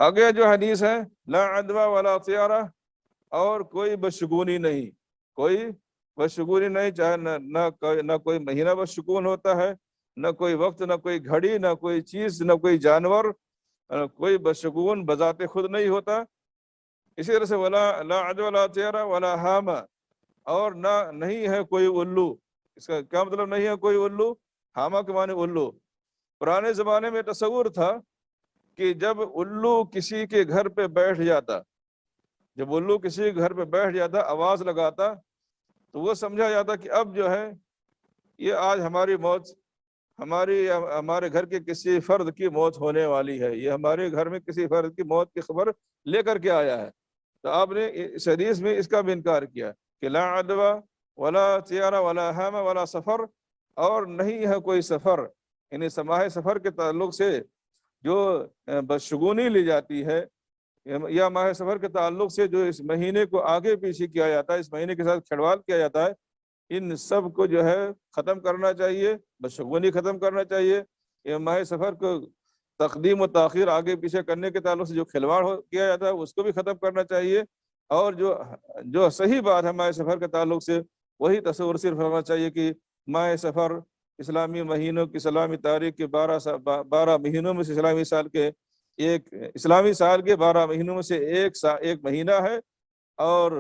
آگے جو حدیث ہے لا عدوى ولا طیارہ، اور کوئی بدشگونی نہیں، کوئی بدشگونی نہیں، چاہے نہ کوئی مہینہ بدشگون ہوتا ہے، نہ کوئی وقت، نہ کوئی گھڑی، نہ کوئی چیز، نہ کوئی جانور، کوئی بدشگون بذات خود نہیں ہوتا۔ اسی طرح سے لا عدوى ولا طیارہ ولا حامہ، اور نہیں ہے کوئی الو۔ اس کا کیا مطلب نہیں ہے کوئی الو؟ حامہ کے معنی الو۔ پرانے زمانے میں تصور تھا کہ جب الو کسی کے گھر پہ بیٹھ جاتا، جب الو کسی کے گھر پہ بیٹھ جاتا، آواز لگاتا، تو وہ سمجھا جاتا کہ اب جو ہے یہ آج ہماری موت، ہمارے گھر کے کسی فرد کی موت ہونے والی ہے، یہ ہمارے گھر میں کسی فرد کی موت کی خبر لے کر کے آیا ہے۔ تو آپ نے اس حدیث میں اس کا بھی انکار کیا کہ لا عدوى ولا طیارہ ولا حامہ ولا سفر، اور نہیں ہے کوئی سفر، یعنی ماہ سفر کے تعلق سے جو بدشگونی لی جاتی ہے، یا ماہ سفر کے تعلق سے جو اس مہینے کو آگے پیچھے کیا جاتا ہے، اس مہینے کے ساتھ کھیڑوال کیا جاتا ہے، ان سب کو جو ہے ختم کرنا چاہیے، بدشگونی ختم کرنا چاہیے۔ یہ ماہ سفر کو تقدیم و تاخیر، آگے پیچھے کرنے کے تعلق سے جو کھلواڑ کیا جاتا ہے، اس کو بھی ختم کرنا چاہیے، اور جو صحیح بات ہے ماہ سفر کے تعلق سے، وہی تصور صرف ہونا چاہیے کہ ماہ سفر اسلامی مہینوں کی اسلامی تاریخ کے 12 مہینوں میں سے اسلامی سال کے 12 مہینوں میں سے ایک مہینہ ہے، اور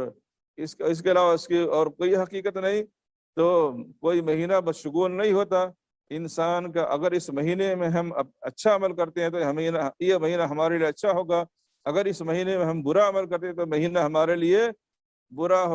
اس کے علاوہ اس کی اور کوئی حقیقت نہیں۔ تو کوئی مہینہ بدشگون نہیں ہوتا انسان کا۔ اگر اس مہینے میں ہم اچھا عمل کرتے ہیں تو یہ مہینہ ہمارے لیے اچھا ہوگا، اگر اس مہینے میں ہم برا عمل کرتے ہیں تو مہینہ ہمارے لیے برا ہوگا۔